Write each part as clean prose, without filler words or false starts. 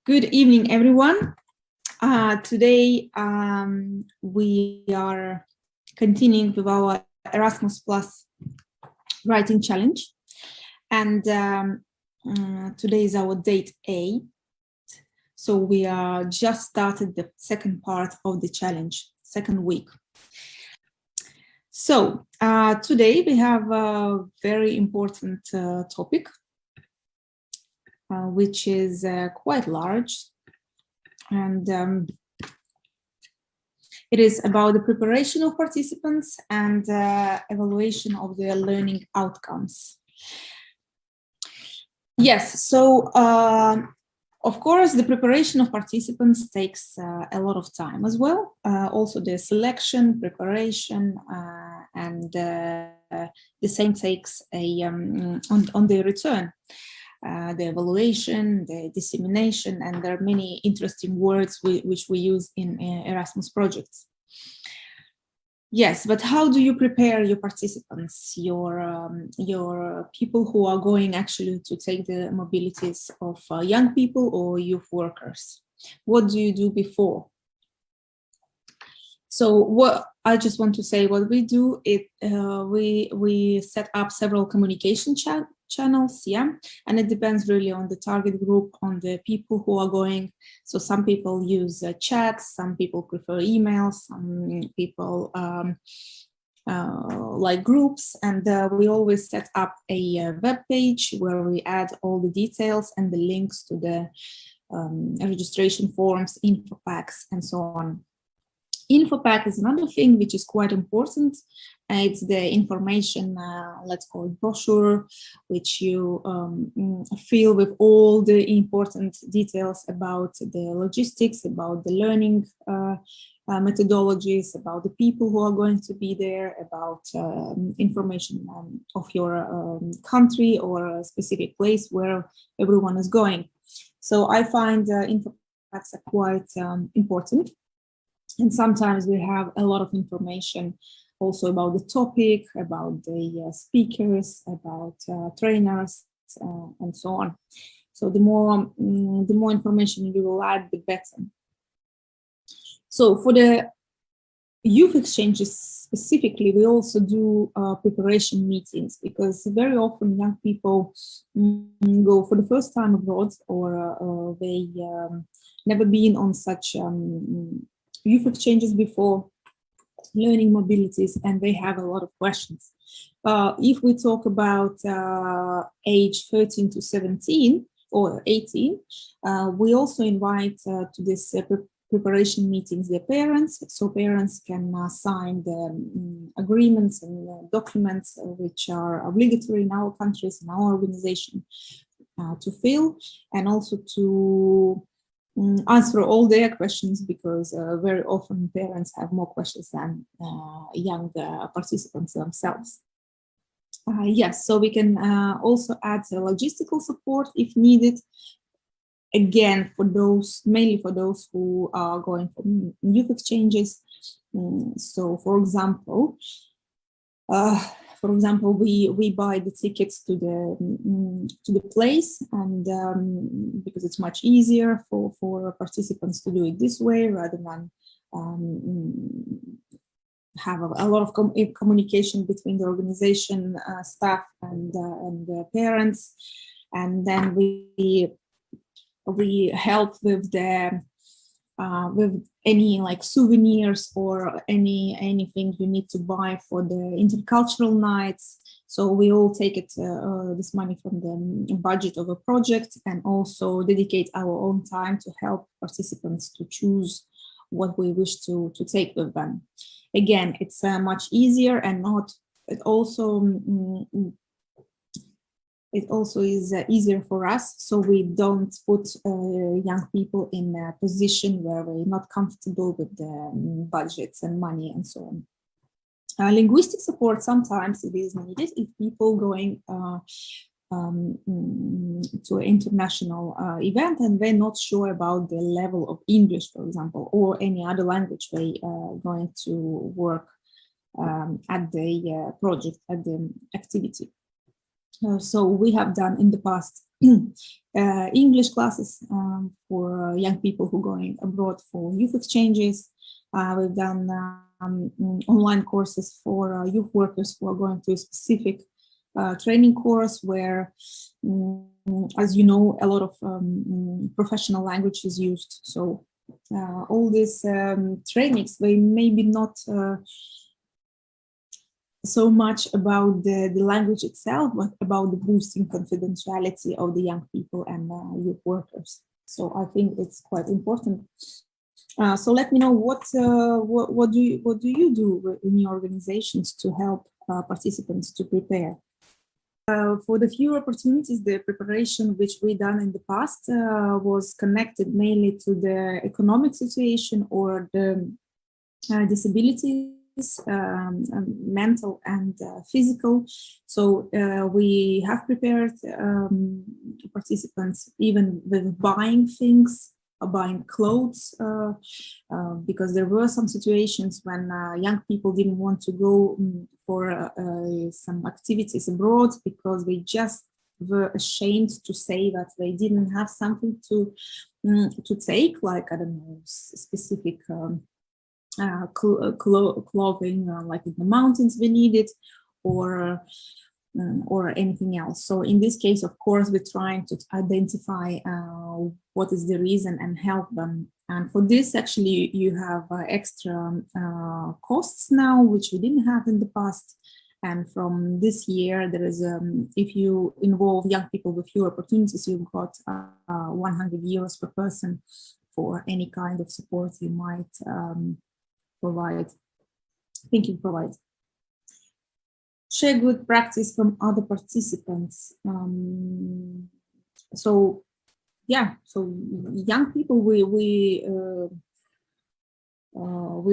Good evening, everyone. Today we are continuing with our Erasmus Plus Writing Challenge, and today is our date 8. So we are just started the second part of the challenge, second week. So today we have a very important topic, which is quite large, and it is about the preparation of participants and evaluation of their learning outcomes. Yes, so of course the preparation of participants takes a lot of time as well. Also the selection, preparation, and the same takes a on the return. The evaluation, the dissemination, and there are many interesting words which we use in Erasmus projects. Yes, but how do you prepare your participants, your people who are going actually to take the mobilities of young people or youth workers? What do you do before? So what I just want to say, what we do, we set up several communication channels, yeah, and it depends really on the target group, on the people who are going. So some people use chats, some people prefer emails, some people like groups, and we always set up a web page where we add all the details and the links to the registration forms, info packs, and so on. Info pack is another thing which is quite important. It's the information, let's call it brochure, which you fill with all the important details about the logistics, about the learning methodologies, about the people who are going to be there, about information of your country or a specific place where everyone is going. So I find info packs are quite important. And sometimes we have a lot of information also about the topic, about the speakers, about trainers, and so on. So the more information you will add, the better. So for the youth exchanges specifically, we also do preparation meetings, because very often young people go for the first time abroad, or they never been on such youth exchanges before, learning mobilities, and they have a lot of questions. If we talk about age 13 to 17 or 18, we also invite to this preparation meetings their parents, so parents can sign the agreements and documents which are obligatory in our countries, in our organization, to fill, and also to answer all their questions, because very often parents have more questions than young participants themselves. Yes, so we can also add logistical support if needed. Again, for those, mainly for those who are going for youth exchanges. So, for example, we buy the tickets to the place, and because it's much easier for participants to do it this way rather than have a lot of communication between the organization staff and the parents. And then we help with the with any like souvenirs or anything you need to buy for the intercultural nights. So we all take it this money from the budget of a project, and also dedicate our own time to help participants to choose what we wish to take with them. Again, it's much easier, and it also is easier for us, so we don't put young people in a position where we're not comfortable with the budgets and money and so on. Linguistic support, sometimes it is needed if people going to an international event and they're not sure about the level of English, for example, or any other language they are going to work at the project, at the activity. So we have done in the past English classes for young people who are going abroad for youth exchanges. We've done online courses for youth workers who are going to a specific training course where, as you know, a lot of professional language is used. So all these trainings, they maybe not so much about the language itself, but about the boosting confidentiality of the young people and youth workers. So I think it's quite important. So let me know what do you do in your organizations to help participants to prepare. For the few opportunities, the preparation which we done in the past was connected mainly to the economic situation or the disabilities, mental and physical. So we have prepared participants even with buying things, buying clothes, because there were some situations when young people didn't want to go for some activities abroad because they just were ashamed to say that they didn't have something to take, like, I don't know, specific clothing, like in the mountains we needed, or anything else. So in this case, of course, we're trying to identify what is the reason and help them. And for this, actually, you have extra costs now, which we didn't have in the past. And from this year, there is, if you involve young people with few opportunities, you've got 100 euros per person for any kind of support you might provide. Share good practice from other participants. So young people, we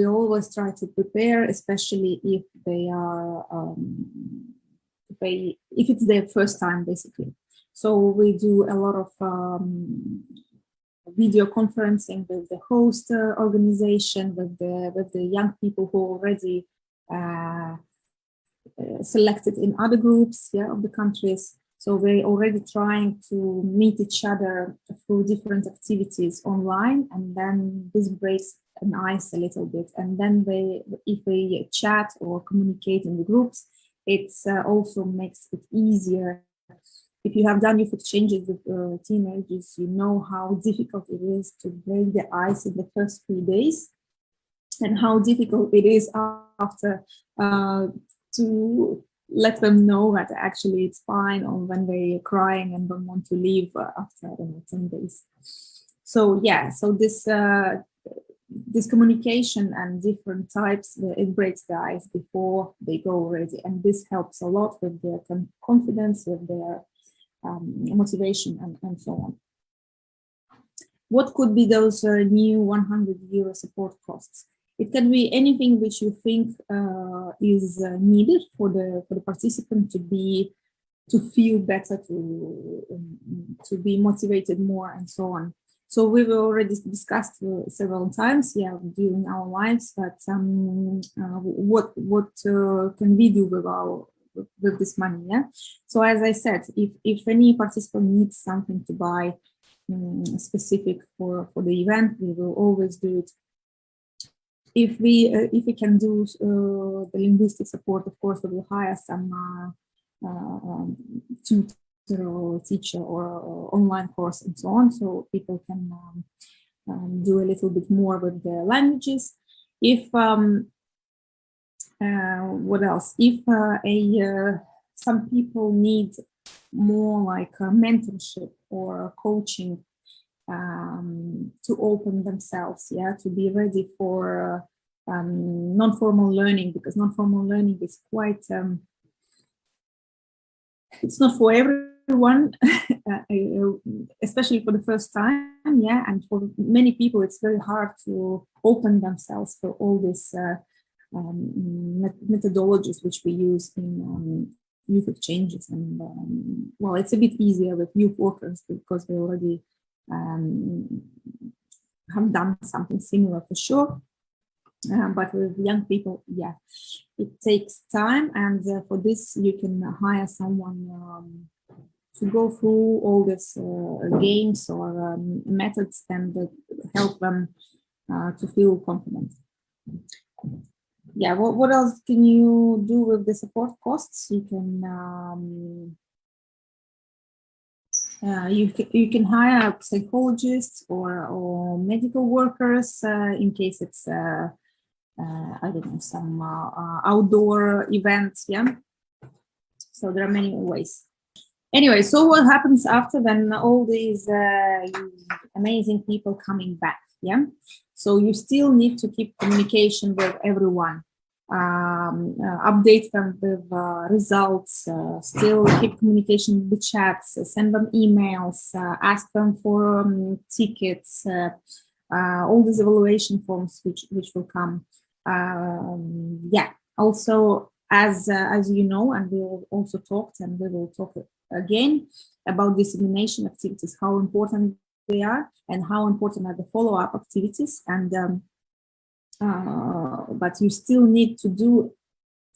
always try to prepare, especially if they are if it's their first time, basically. So we do a lot of video conferencing with the host organization, with the young people who already selected in other groups, of the countries. So we're already trying to meet each other through different activities online, and then this breaks an ice a little bit. And then if they chat or communicate in the groups, it also makes it easier. If you have done youth exchanges with teenagers, you know how difficult it is to break the ice in the first 3 days, and how difficult it is after to let them know that actually it's fine, or when they're crying and don't want to leave after, I don't know, 10 days. So this communication and different types, it breaks the ice before they go already, and this helps a lot with their confidence, with their motivation, and so on. What could be those new 100 euro support costs? It can be anything which you think is needed for the participant to feel better, to be motivated more, and so on. So we've already discussed several times, during our lives, that what can we do with this money? So as I said, if any participant needs something to buy specific for the event, we will always do it. If we can do the linguistic support, of course, we will hire some tutor or teacher or online course and so on, so people can do a little bit more with the languages. If what else? If some people need more like a mentorship or coaching to open themselves, to be ready for non-formal learning, because non-formal learning is quite, it's not for everyone, especially for the first time, and for many people it's very hard to open themselves for all these methodologies which we use in youth exchanges. And well, it's a bit easier with youth workers because they already have done something similar for sure. But with young people, yeah, it takes time, and for this you can hire someone to go through all these games or methods and help them to feel confident. Yeah, what else can you do with the support costs? You can you can hire psychologists or medical workers in case it's I don't know, some outdoor events. Yeah, so there are many ways. Anyway, so what happens after when all these amazing people coming back? Yeah, so you still need to keep communication with everyone, update them with results, still keep communication with the chats, send them emails, ask them for tickets, all these evaluation forms which will come. Yeah, also as you know, and we will also talked, and we will talk again about dissemination activities, how important they are and how important are the follow-up activities. And but you still need to do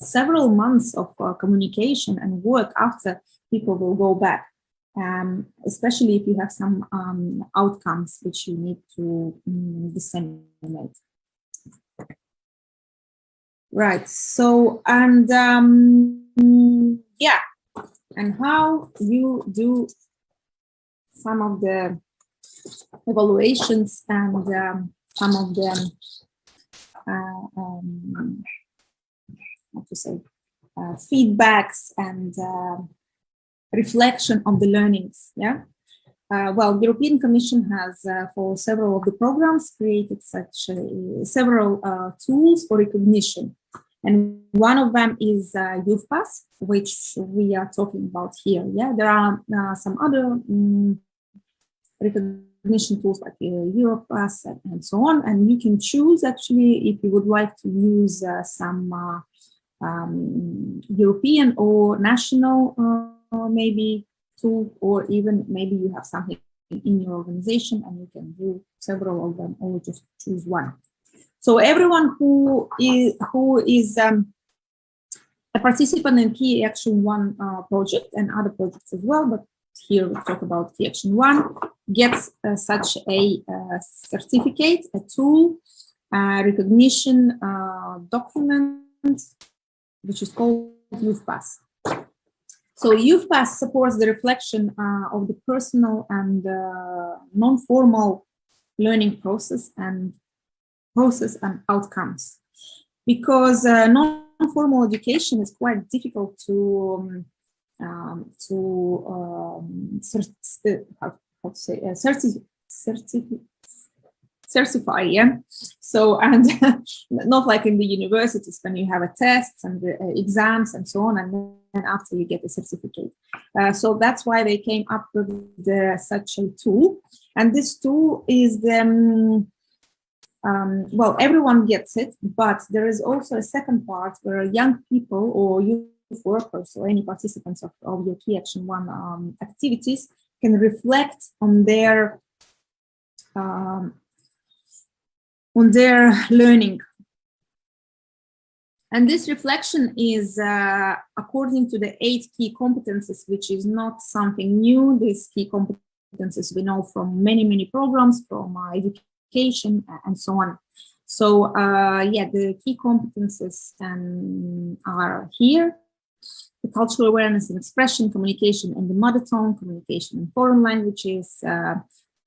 several months of communication and work after people will go back, especially if you have some outcomes which you need to disseminate. Right. So, and yeah, and how you do some of the evaluations and some of the how to say feedbacks and reflection of the learnings. Yeah. Well, the European Commission has, for several of the programs, created such several tools for recognition. And one of them is Youthpass, which we are talking about here. Yeah, there are some other recognition tools like Youthpass and so on. And you can choose actually if you would like to use some European or national maybe tool, or even maybe you have something in your organization and you can do several of them, or just choose one. So everyone who is a participant in Key Action 1 project and other projects as well, but here we talk about Key Action 1, gets such a certificate, a tool, recognition document, which is called Youthpass. So Youthpass supports the reflection of the personal and non-formal learning process and outcomes, because non-formal education is quite difficult to certify, yeah. So, and not like in the universities when you have a tests and the exams and so on, and then after you get a certificate. So that's why they came up with such a tool, and this tool is the well, everyone gets it, but there is also a second part where young people or youth workers or any participants of your Key Action 1 activities can reflect on their learning. And this reflection is according to the 8 key competencies, which is not something new. These key competencies we know from many programs, from education and so on. So yeah, the key competencies are here: the cultural awareness and expression, communication in the mother tongue, communication in foreign languages,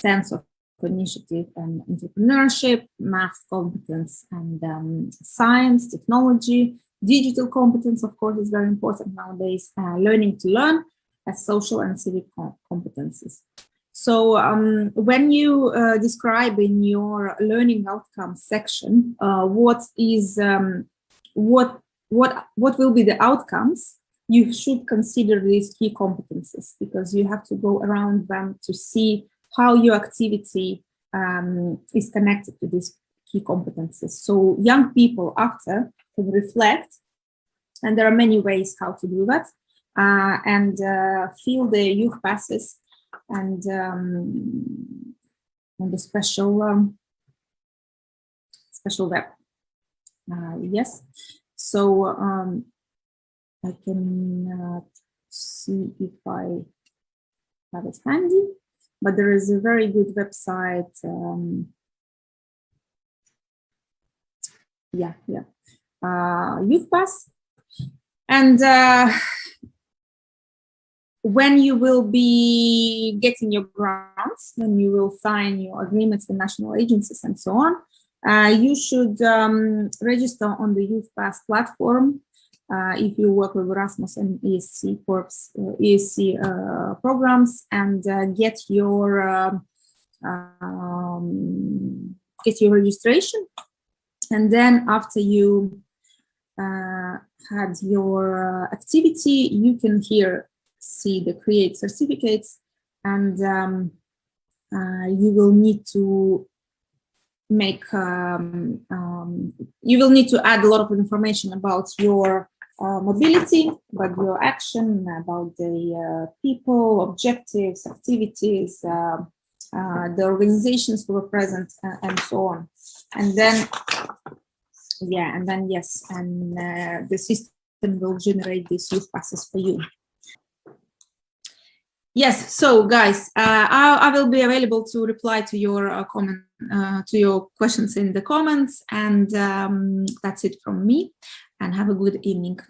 sense of initiative and entrepreneurship, math competence and science, technology, digital competence, of course, is very important nowadays, learning to learn, as social and civic competencies. So when you describe in your learning outcomes section what will be the outcomes, you should consider these key competencies, because you have to go around them to see how your activity is connected to these key competencies. So young people after can reflect, and there are many ways how to do that, and fill the youth passes and the special web. Yes. So I can see if I have it handy, but there is a very good website. Youthpass. And when you will be getting your grants, when you will sign your agreements with national agencies and so on, you should register on the Youthpass platform if you work with Erasmus and ESC programs, and get your registration. And then after you had your activity, you can here see the create certificates, and you will need to make you will need to add a lot of information about your mobility, about your action, about the people, objectives, activities, the organizations who were present, and so on. And then yes, and the system will generate these youth passes for you. Yes, so guys, I will be available to reply to your to your questions in the comments, and that's it from me, and have a good evening.